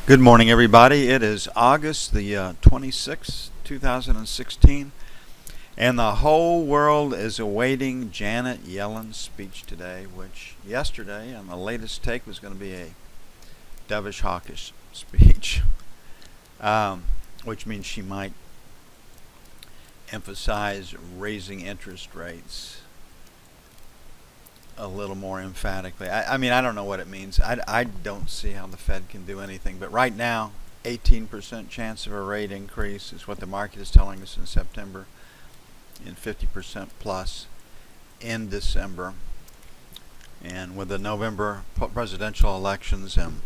Good morning, everybody. It is August the 26th, 2016, and the whole world is awaiting Janet Yellen's speech today, which yesterday on the latest take was going to be a dovish, hawkish speech, which means she might emphasize raising interest rates a little more emphatically. I mean, I don't know what it means. I don't see how the Fed can do anything. But right now, 18% chance of a rate increase is what the market is telling us in September, and 50% plus in December. And with the November presidential elections and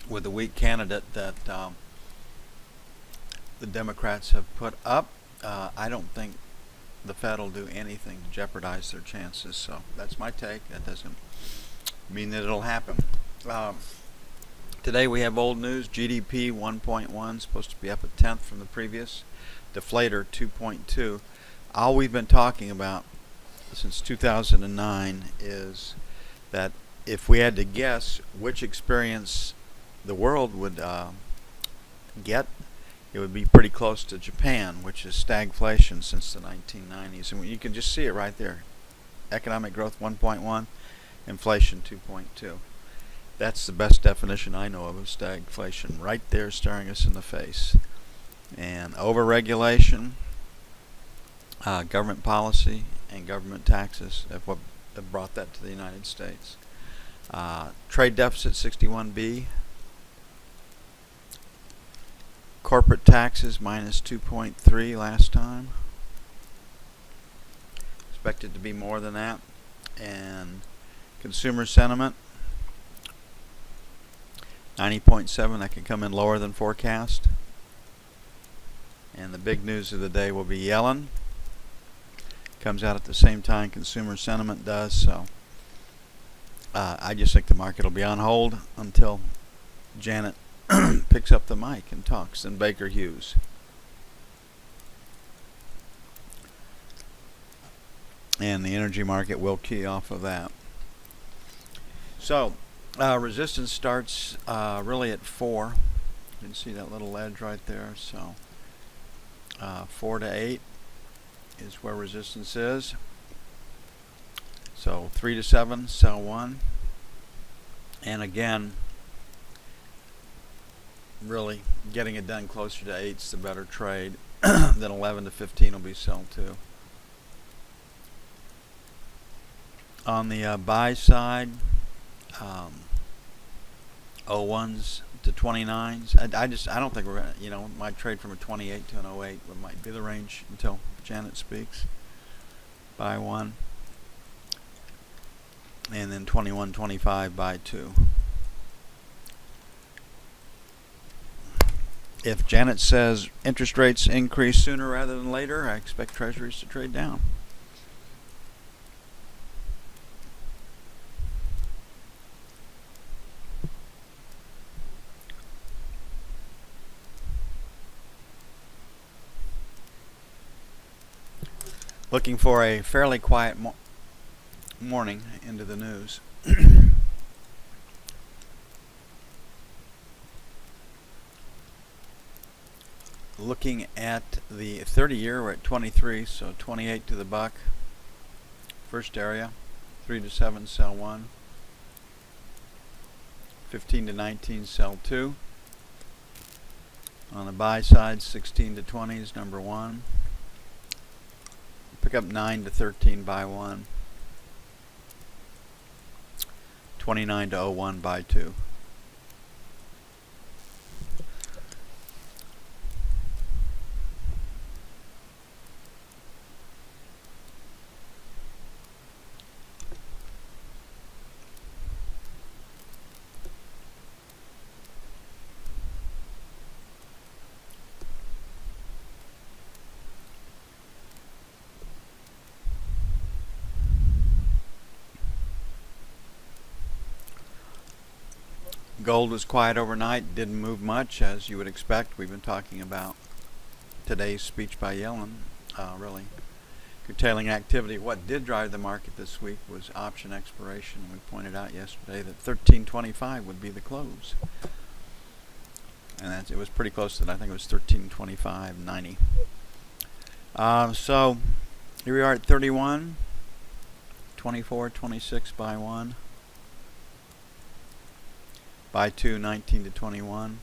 with the weak candidate that the Democrats have put up, I don't think the Fed will do anything to jeopardize their chances. So that's my take. That doesn't mean that it'll happen. Today we have old news. GDP 1.1, supposed to be up a tenth from the previous. Deflator 2.2. All we've been talking about since 2009 is that if we had to guess which experience the world would get, it would be pretty close to Japan, which is stagflation since the 1990s. And you can just see it right there. Economic growth 1.1, inflation 2.2. That's the best definition I know of stagflation, right there staring us in the face. And overregulation, government policy, and government taxes have brought that to the United States. Trade deficit 61B. Corporate taxes minus 2.3 last time. Expected to be more than that. And consumer sentiment 90.7. That can come in lower than forecast. And the big news of the day will be Yellen. Comes out at the same time consumer sentiment does. So I just think the market will be on hold until Janet picks up the mic and talks, and Baker Hughes. And the energy market will key off of that. So resistance starts really at 4. You can see that little edge right there. So 4 to 8 is where resistance is. So 3 to 7, sell 1. And again, really getting it done closer to 8 is the better trade. Then 11 to 15 will be sell 2. On the buy side, 01s to 29s. I don't think we're gonna, might trade from a 28 to an 08. What might be the range until Janet speaks. Buy 1. And then 21, 25, buy 2. If Janet says interest rates increase sooner rather than later, I expect treasuries to trade down. Looking for a fairly quiet morning into the news. Looking at the 30-year, we're at 23, so 28 to the buck. First area, 3 to 7, sell 1. 15 to 19, sell 2. On the buy side, 16 to 20 is number 1. Pick up 9 to 13, buy 1. 29 to 01, buy 2. Gold was quiet overnight, didn't move much, as you would expect. We've been talking about today's speech by Yellen, really curtailing activity. What did drive the market this week was option expiration. We pointed out yesterday that 1325 would be the close. and it was pretty close to that. I think it was 13.25.90. So here we are at 31, 24, 26 by 1, by 2, 19 to 21.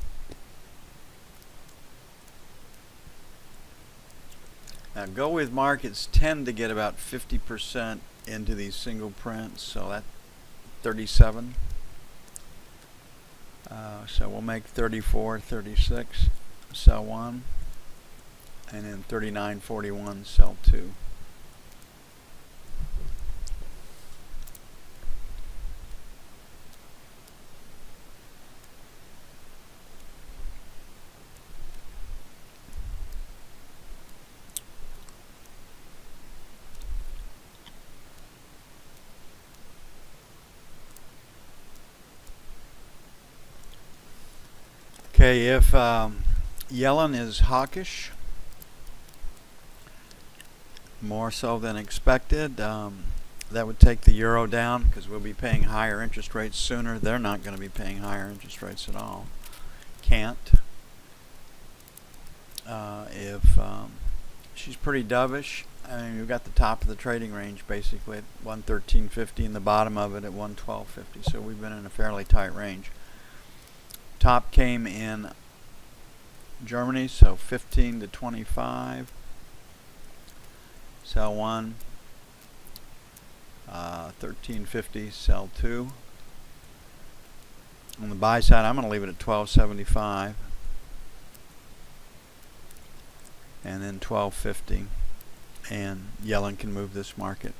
Now go with markets tend to get about 50% into these single prints, so that's 37. So we'll make 34, 36, sell 1, and then 39, 41, sell 2. Okay, if Yellen is hawkish, more so than expected, that would take the euro down because we'll be paying higher interest rates sooner. They're not going to be paying higher interest rates at all. Can't. If she's pretty dovish, I mean, you've got the top of the trading range basically at 113.50 and the bottom of it at 112.50, so we've been in a fairly tight range. Top came in Germany, so 15 to 25. Sell 1. 13.50. Sell 2. On the buy side, I'm going to leave it at 12.75, and then 12.50. And Yellen can move this market.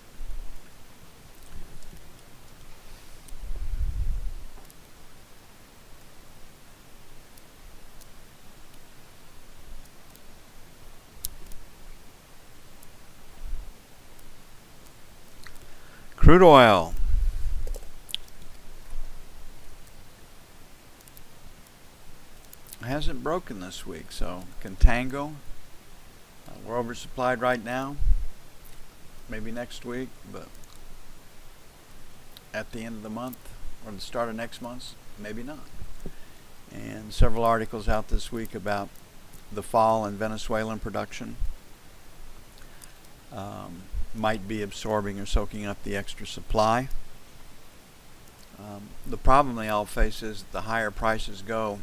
Crude oil. Hasn't broken this week, so contango. We're oversupplied right now. Maybe next week, but at the end of the month or the start of next month, maybe not. And several articles out this week about the fall in Venezuelan production. Might be absorbing or soaking up the extra supply. The problem they all face is the higher prices go,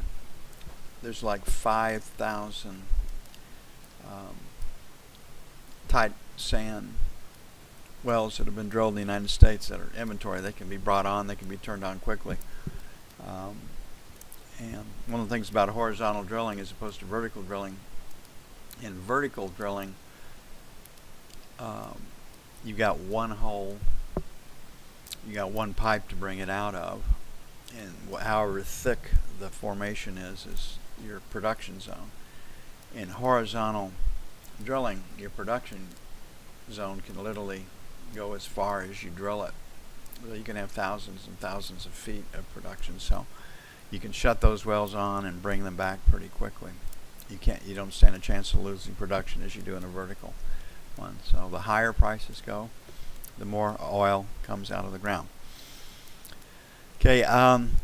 there's like 5,000 tight sand wells that have been drilled in the United States that are inventory. They can be brought on, they can be turned on quickly. And one of the things about horizontal drilling as opposed to vertical drilling, in vertical drilling, you got one hole, you got one pipe to bring it out of, and however thick the formation is your production zone. In horizontal drilling, your production zone can literally go as far as you drill it. You can have thousands and thousands of feet of production, so you can shut those wells on and bring them back pretty quickly. You don't stand a chance of losing production as you do in a vertical one. So the higher prices go, the more oil comes out of the ground. Okay,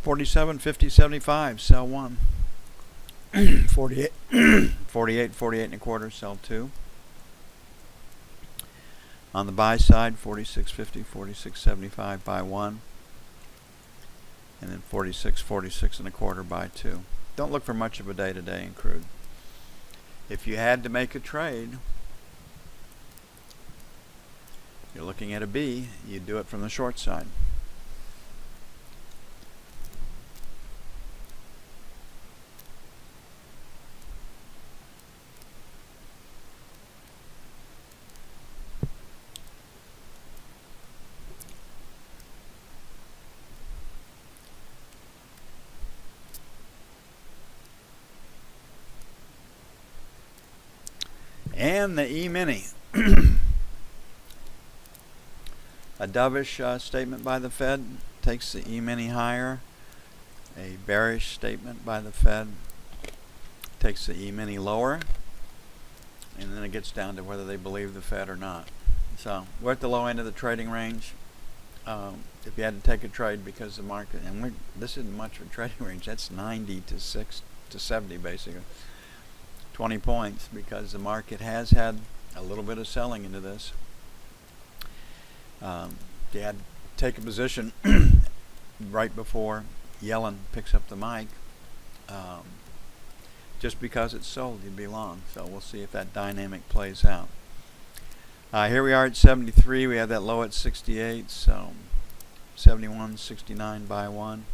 47, 50, 75, sell 1. 48, 48, 48 and a quarter, sell 2. On the buy side, 46.50, 46.75, buy 1. And then 46, 46 and a quarter, buy 2. Don't look for much of a day today in crude. If you had to make a trade, you're looking at a B, you do it from the short side. And the E-mini. A dovish statement by the Fed takes the E-mini higher. A bearish statement by the Fed takes the E-mini lower. And then it gets down to whether they believe the Fed or not. So we're at the low end of the trading range. If you had to take a trade because the market, and this isn't much of a trading range, that's 90 to to 70 basically. 20 points, because the market has had a little bit of selling into this. They had to take a position right before Yellen picks up the mic. Just because it's sold, you'd be long. So we'll see if that dynamic plays out. Here we are at 73. We have that low at 68. So 71, 69 buy 1.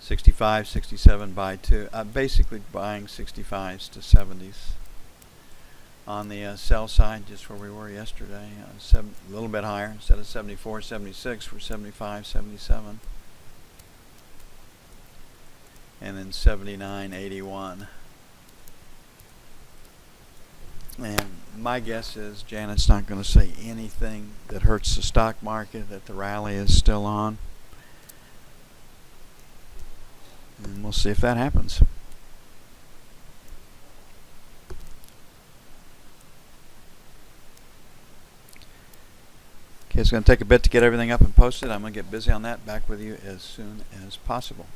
65, 67 buy 2. Basically buying 65s to 70s. On the sell side, just where we were yesterday, a little bit higher. Instead of 74, 76, we're 75, 77. And then 79, 81. And my guess is Janet's not going to say anything that hurts the stock market, that the rally is still on. And we'll see if that happens. Okay, it's going to take a bit to get everything up and posted. I'm going to get busy on that. Back with you as soon as possible.